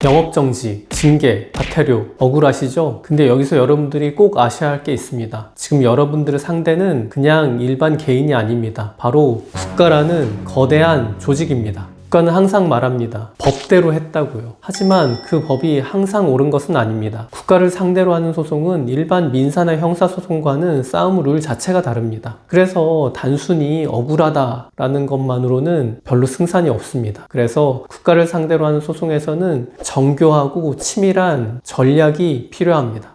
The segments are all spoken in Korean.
영업정지, 징계, 과태료 억울하시죠? 근데 여기서 여러분들이 꼭 아셔야 할 게 있습니다. 지금 여러분들의 상대는 그냥 일반 개인이 아닙니다. 바로 국가라는 거대한 조직입니다. 국가는 항상 말합니다. 법대로 했다고요. 하지만 그 법이 항상 옳은 것은 아닙니다. 국가를 상대로 하는 소송은 일반 민사나 형사소송과는 싸움 룰 자체가 다릅니다. 그래서 단순히 억울하다라는 것만으로는 별로 승산이 없습니다. 그래서 국가를 상대로 하는 소송에서는 정교하고 치밀한 전략이 필요합니다.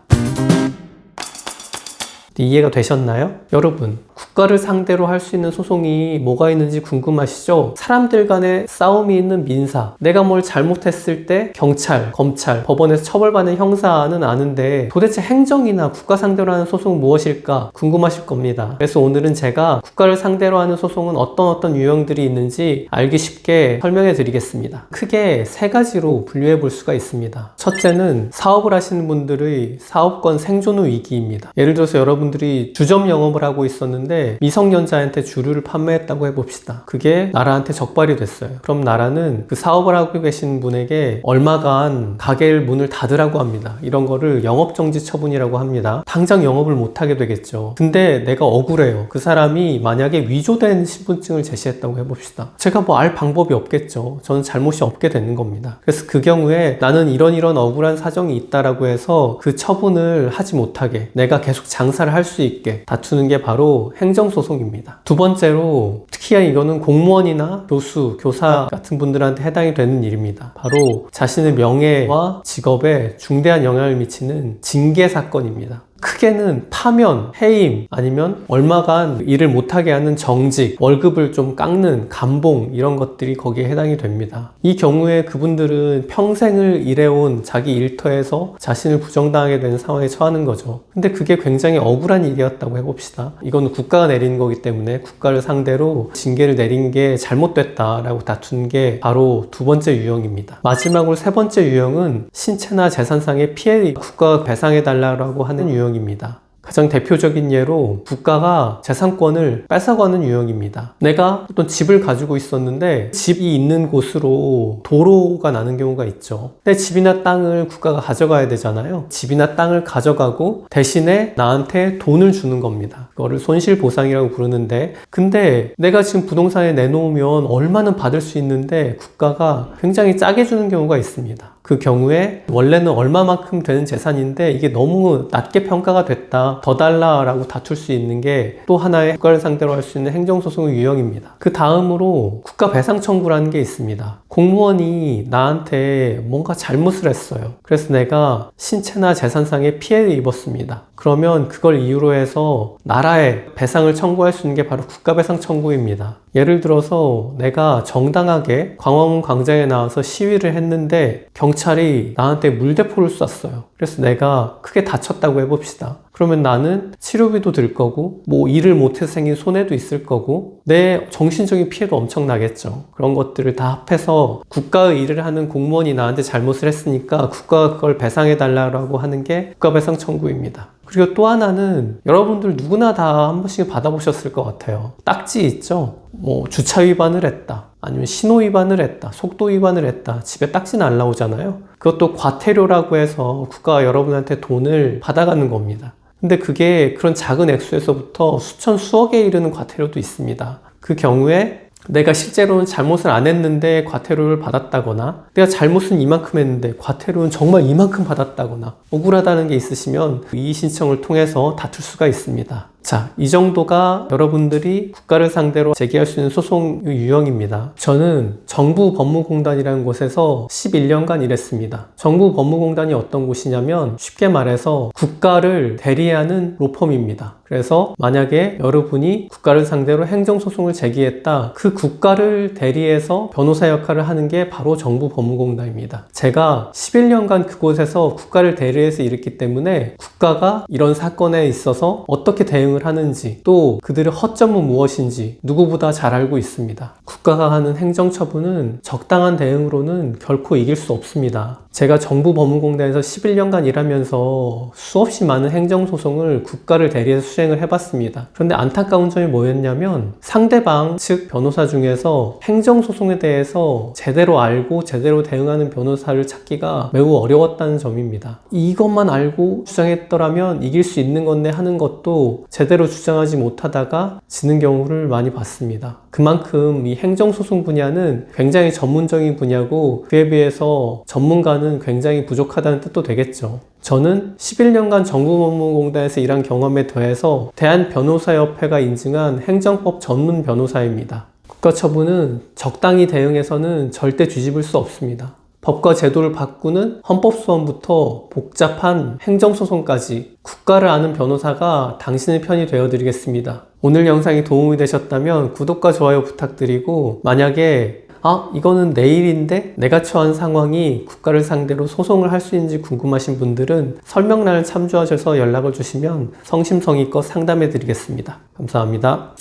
이해가 되셨나요? 여러분, 국가를 상대로 할 수 있는 소송이 뭐가 있는지 궁금하시죠? 사람들 간의 싸움이 있는 민사, 내가 뭘 잘못했을 때 경찰, 검찰, 법원에서 처벌받는 형사는 아는데 도대체 행정이나 국가 상대로 하는 소송은 무엇일까 궁금하실 겁니다. 그래서 오늘은 제가 국가를 상대로 하는 소송은 어떤 유형들이 있는지 알기 쉽게 설명해 드리겠습니다. 크게 세 가지로 분류해 볼 수가 있습니다. 첫째는 사업을 하시는 분들의 사업권 생존 후 위기입니다. 예를 들어서 여러분들이 주점 영업을 하고 있었는데 미성년자한테 주류를 판매했다고 해봅시다. 그게 나라한테 적발이 됐어요. 그럼 나라는 그 사업을 하고 계신 분에게 얼마간 가게 문을 닫으라고 합니다. 이런 거를 영업정지 처분이라고 합니다. 당장 영업을 못하게 되겠죠. 근데 내가 억울해요. 그 사람이 만약에 위조된 신분증을 제시했다고 해봅시다. 제가 뭐 알 방법이 없겠죠. 저는 잘못이 없게 되는 겁니다. 그래서 그 경우에 나는 이런 억울한 사정이 있다라고 해서 그 처분을 하지 못하게 내가 계속 장사를 할 수 있게 다투는 게 바로 행정소송입니다. 두 번째로 특히나 이거는 공무원이나 교수, 교사 같은 분들한테 해당이 되는 일입니다. 바로 자신의 명예와 직업에 중대한 영향을 미치는 징계 사건입니다. 크게는 파면, 해임, 아니면 얼마간 일을 못하게 하는 정직, 월급을 좀 깎는 감봉 이런 것들이 거기에 해당이 됩니다. 이 경우에 그분들은 평생을 일해온 자기 일터에서 자신을 부정당하게 되는 상황에 처하는 거죠. 근데 그게 굉장히 억울한 일이었다고 해봅시다. 이건 국가가 내린 거기 때문에 국가를 상대로 징계를 내린 게 잘못됐다라고 다투는 게 바로 두 번째 유형입니다. 마지막으로 세 번째 유형은 신체나 재산상의 피해 국가가 배상해달라고 하는 유형 입니다. 가장 대표적인 예로 국가가 재산권을 뺏어가는 유형입니다. 내가 어떤 집을 가지고 있었는데 집이 있는 곳으로 도로가 나는 경우가 있죠. 내 집이나 땅을 국가가 가져가야 되잖아요. 집이나 땅을 가져가고 대신에 나한테 돈을 주는 겁니다. 그거를 손실보상이라고 부르는데, 근데 내가 지금 부동산에 내놓으면 얼마는 받을 수 있는데 국가가 굉장히 짜게 주는 경우가 있습니다. 그 경우에 원래는 얼마만큼 되는 재산인데 이게 너무 낮게 평가가 됐다, 더 달라라고 다툴 수 있는 게 또 하나의 국가를 상대로 할 수 있는 행정소송의 유형입니다. 그 다음으로 국가 배상 청구라는 게 있습니다. 공무원이 나한테 뭔가 잘못을 했어요. 그래서 내가 신체나 재산상의 피해를 입었습니다. 그러면 그걸 이유로 해서 나라에 배상을 청구할 수 있는 게 바로 국가배상 청구입니다. 예를 들어서 내가 정당하게 광화문 광장에 나와서 시위를 했는데 경찰이 나한테 물대포를 쐈어요. 그래서 내가 크게 다쳤다고 해봅시다. 그러면 나는 치료비도 들 거고 뭐 일을 못해서 생긴 손해도 있을 거고 내 정신적인 피해도 엄청 나겠죠. 그런 것들을 다 합해서 국가의 일을 하는 공무원이 나한테 잘못을 했으니까 국가가 그걸 배상해 달라고 하는 게 국가배상 청구입니다. 그리고 또 하나는 여러분들 누구나 다 한 번씩 받아보셨을 것 같아요. 딱지 있죠? 뭐 주차 위반을 했다, 아니면 신호 위반을 했다, 속도 위반을 했다, 집에 딱지 날라오잖아요. 그것도 과태료라고 해서 국가가 여러분한테 돈을 받아가는 겁니다. 근데 그게 그런 작은 액수에서부터 수천 수억에 이르는 과태료도 있습니다. 그 경우에 내가 실제로는 잘못을 안 했는데 과태료를 받았다거나, 내가 잘못은 이만큼 했는데 과태료는 정말 이만큼 받았다거나, 억울하다는 게 있으시면 이의 신청을 통해서 다툴 수가 있습니다. 자, 이 정도가 여러분들이 국가를 상대로 제기할 수 있는 소송 유형입니다. 저는 정부법무공단이라는 곳에서 11년간 일했습니다. 정부법무공단이 어떤 곳이냐면 쉽게 말해서 국가를 대리하는 로펌입니다. 그래서 만약에 여러분이 국가를 상대로 행정소송을 제기했다, 그 국가를 대리해서 변호사 역할을 하는 게 바로 정부법무공단입니다. 제가 11년간 그곳에서 국가를 대리해서 일했기 때문에 국가가 이런 사건에 있어서 어떻게 대응을 대응을 하는지, 또 그들의 허점은 무엇인지 누구보다 잘 알고 있습니다. 국가가 하는 행정처분은 적당한 대응으로는 결코 이길 수 없습니다. 제가 정부법무공단에서 11년간 일하면서 수없이 많은 행정소송을 국가를 대리해서 수행을 해봤습니다. 그런데 안타까운 점이 뭐였냐면 상대방 측 변호사 중에서 행정소송에 대해서 제대로 알고 제대로 대응하는 변호사를 찾기가 매우 어려웠다는 점입니다. 이것만 알고 주장했더라면 이길 수 있는 건데 하는 것도 제대로 주장하지 못하다가 지는 경우를 많이 봤습니다. 그만큼 이 행정소송 분야는 굉장히 전문적인 분야고 그에 비해서 전문가는 굉장히 부족하다는 뜻도 되겠죠. 저는 11년간 정부법무공단에서 일한 경험에 더해서 대한변호사협회가 인증한 행정법 전문 변호사입니다. 국가처분은 적당히 대응해서는 절대 뒤집을 수 없습니다. 법과 제도를 바꾸는 헌법소원부터 복잡한 행정소송까지 국가를 아는 변호사가 당신의 편이 되어드리겠습니다. 오늘 영상이 도움이 되셨다면 구독과 좋아요 부탁드리고, 만약에 이거는 내 일인데 내가 처한 상황이 국가를 상대로 소송을 할 수 있는지 궁금하신 분들은 설명란을 참조하셔서 연락을 주시면 성심성의껏 상담해 드리겠습니다. 감사합니다.